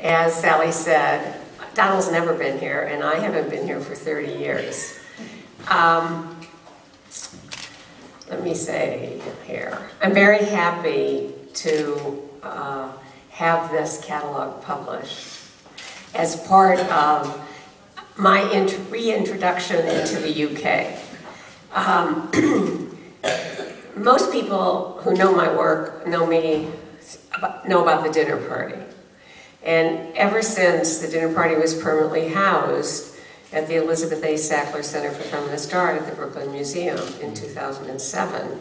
As Sally said, Donald's never been here, and I haven't been here for 30 years. Let me say here, I'm very happy to have this catalog published as part of my reintroduction into the UK. Most people who know my work know about the dinner party. And ever since the dinner party was permanently housed at the Elizabeth A. Sackler Center for Feminist Art at the Brooklyn Museum in 2007,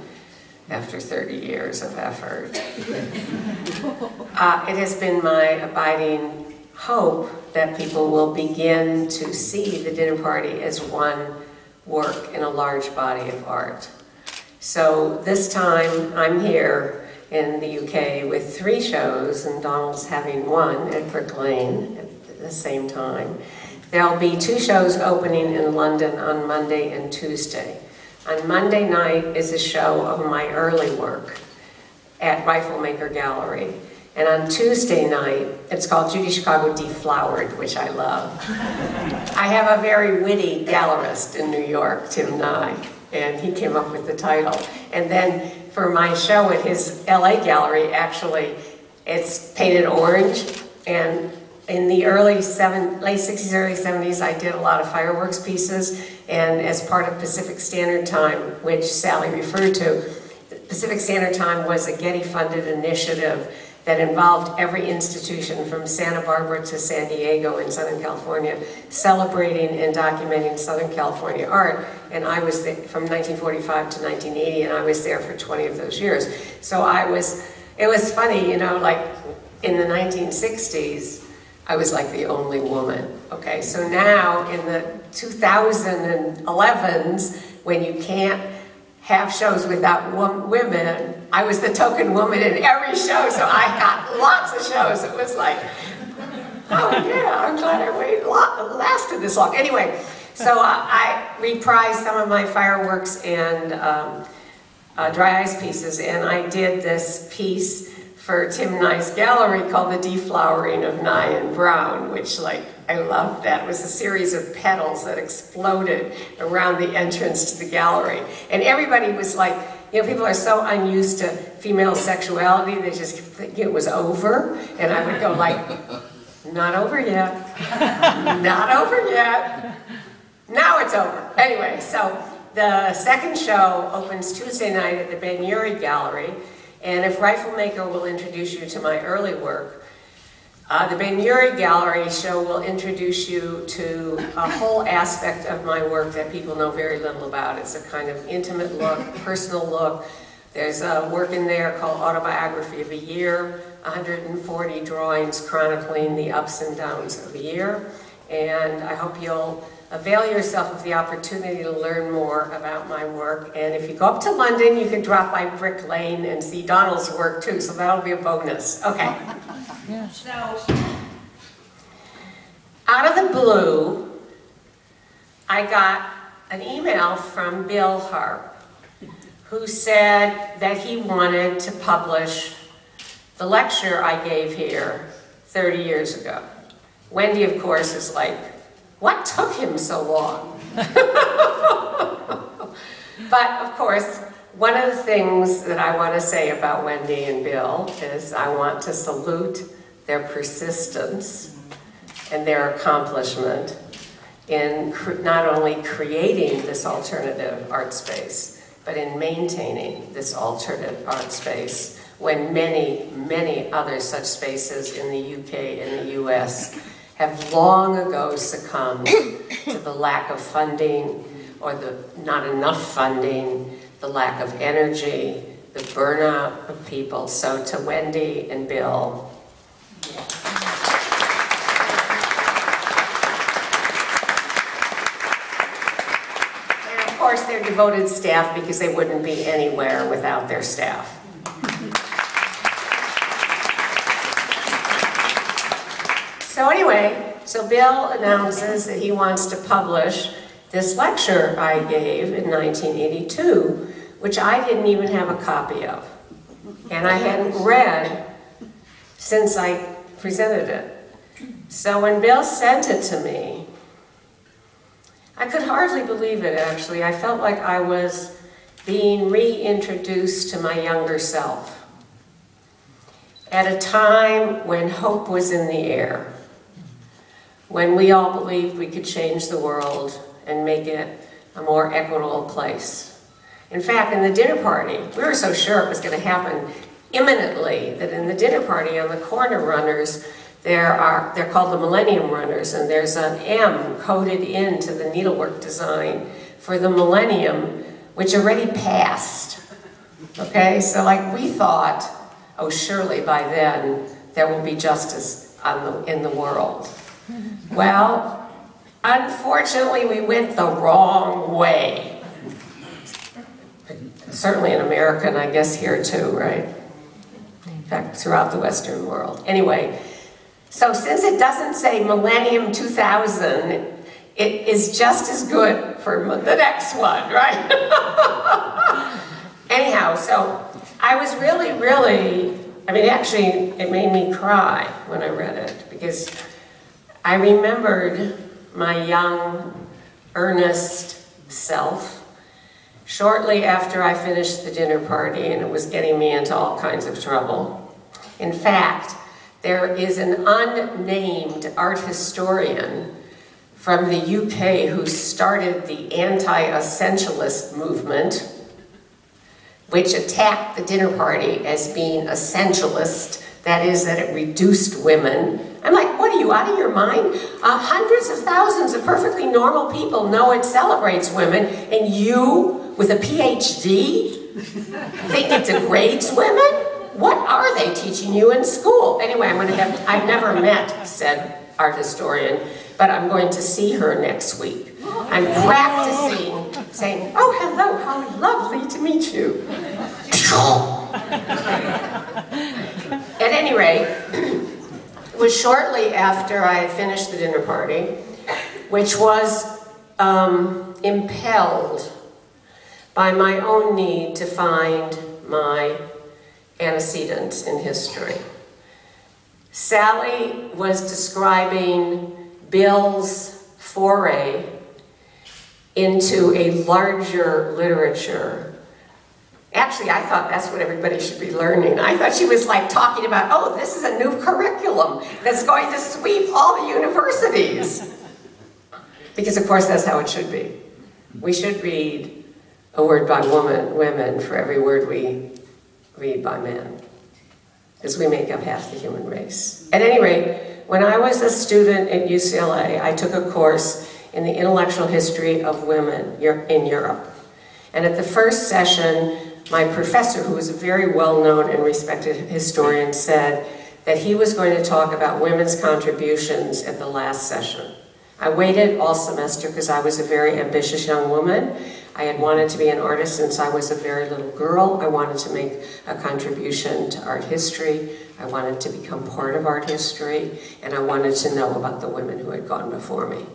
after 30 years of effort, it has been my abiding hope that people will begin to see the dinner party as one work in a large body of art. So this time I'm here in the UK with 3 shows, and Donald's having one at Brick Lane at the same time. There'll be 2 shows opening in London on Monday and Tuesday. On Monday night is a show of my early work at Riflemaker Gallery. And on Tuesday night, it's called Judy Chicago Deflowered, which I love. I have a very witty gallerist in New York, Tim Nye, and he came up with the title. And then for my show at his LA gallery, actually, it's painted orange. And in the late 60s, early 70s, I did a lot of fireworks pieces. And as part of Pacific Standard Time, which Sally referred to, Pacific Standard Time was a Getty-funded initiative that involved every institution from Santa Barbara to San Diego in Southern California, celebrating and documenting Southern California art. And I was there from 1945 to 1980, and I was there for 20 of those years. So it was funny, you know, like in the 1960s, I was like the only woman. Okay, so now in the 2011s, when you can't have shows without women, I was the token woman in every show, so I got lots of shows. It was like, oh yeah, I'm glad I lasted this long. Anyway, so I reprised some of my fireworks and dry ice pieces, and I did this piece for Tim Nye's gallery called The Deflowering of Nye and Brown, which, like, I loved that. It was a series of petals that exploded around the entrance to the gallery. And everybody was like, you know, people are so unused to female sexuality, they just think it was over. And I would go like, not over yet, not over yet. Now it's over. Anyway, so the second show opens Tuesday night at the Ben-Uri Gallery. And if Riflemaker will introduce you to my early work, the Ben-Uri Gallery show will introduce you to a whole aspect of my work that people know very little about. It's a kind of intimate look, personal look. There's a work in there called Autobiography of a Year, 140 drawings chronicling the ups and downs of a year. And I hope you'll avail yourself of the opportunity to learn more about my work. And if you go up to London, you can drop by Brick Lane and see Donald's work too, so that'll be a bonus. Okay. Yes. So, out of the blue, I got an email from Bill Harp, who said that he wanted to publish the lecture I gave here 30 years ago. Wendy, of course, is like, what took him so long? But, of course, one of the things that I want to say about Wendy and Bill is I want to salute their persistence and their accomplishment in not only creating this alternative art space, but in maintaining this alternative art space when many, many other such spaces in the UK and the US have long ago succumbed to the lack of funding or the not enough funding, the lack of energy, the burnout of people. So to Wendy and Bill, and of course their devoted staff, because they wouldn't be anywhere without their staff. So anyway, so Bill announces that he wants to publish this lecture I gave in 1982, which I didn't even have a copy of. And I hadn't read since I presented it. So when Bill sent it to me, I could hardly believe it, actually. I felt like I was being reintroduced to my younger self at a time when hope was in the air, when we all believed we could change the world and make it a more equitable place. In fact, in the dinner party, we were so sure it was going to happen imminently that in the dinner party on the corner runners, they're called the Millennium Runners, and there's an M coded into the needlework design for the millennium, which already passed. Okay, so like we thought, oh, surely by then there will be justice in the world. Well, unfortunately, we went the wrong way. Certainly in America, and I guess here too, right? In fact, throughout the Western world. Anyway, so since it doesn't say Millennium 2000, it is just as good for the next one, right? Anyhow, so I was really, I mean, actually, it made me cry when I read it, because I remembered my young, earnest self shortly after I finished the dinner party, and it was getting me into all kinds of trouble. In fact, there is an unnamed art historian from the UK who started the anti-essentialist movement, which attacked the dinner party as being essentialist, that is, that it reduced women. I'm like, what are you, out of your mind? Hundreds of thousands of perfectly normal people know it celebrates women, and you, with a PhD, think it degrades women? What are they teaching you in school? Anyway, I've never met said art historian, but I'm going to see her next week. I'm practicing saying, oh, hello, how lovely to meet you. At any rate, it was shortly after I had finished the dinner party, which was impelled by my own need to find my antecedents in history. Sally was describing Bill's foray into a larger literature. Actually, I thought that's what everybody should be learning. I thought she was like talking about, oh, this is a new curriculum that's going to sweep all the universities. Because of course that's how it should be. We should read a word by women for every word we read by men, because we make up half the human race. At any rate, when I was a student at UCLA, I took a course in the intellectual history of women in Europe. And at the first session, my professor, who was a very well-known and respected historian, said that he was going to talk about women's contributions at the last session. I waited all semester because I was a very ambitious young woman. I had wanted to be an artist since I was a very little girl. I wanted to make a contribution to art history. I wanted to become part of art history, and I wanted to know about the women who had gone before me.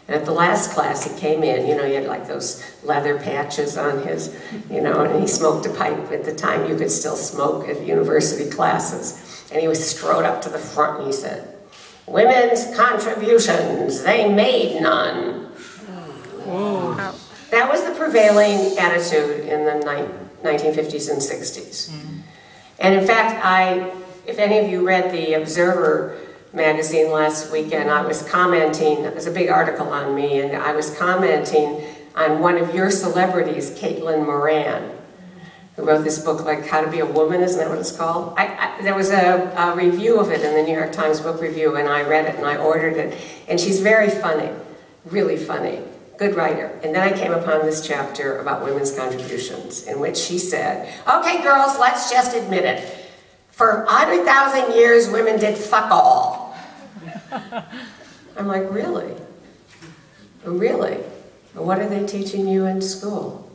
And at the last class, he came in, you know, he had like those leather patches on his, you know, and he smoked a pipe. At the time, you could still smoke at university classes. And he strode up to the front and he said, "Women's contributions, they made none." Whoa. That was the prevailing attitude in the 1950s and 60s. And in fact, if any of you read the Observer magazine last weekend, I was commenting, it was a big article on me, and I was commenting on one of your celebrities, Caitlin Moran, who wrote this book, like How to Be a Woman, isn't that what it's called? There was a review of it in the New York Times Book Review, and I read it and I ordered it. And she's very funny, really funny. Good writer. And then I came upon this chapter about women's contributions, in which she said, okay, girls, let's just admit it. For 100,000 years, women did fuck all. I'm like, really? Really? What are they teaching you in school?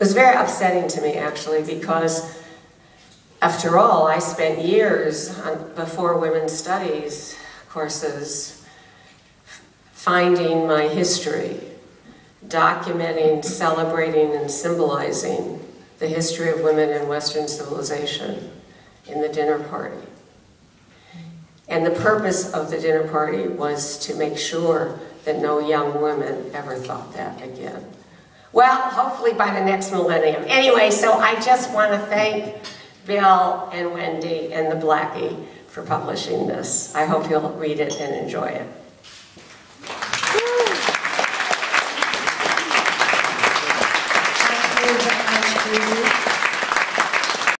It was very upsetting to me, actually, because after all, I spent years before women's studies courses finding my history, documenting, celebrating, and symbolizing the history of women in Western civilization in the dinner party. And the purpose of the dinner party was to make sure that no young women ever thought that again. Well, hopefully by the next millennium. Anyway, so I just want to thank Bill and Wendy and the Blackie for publishing this. I hope you'll read it and enjoy it.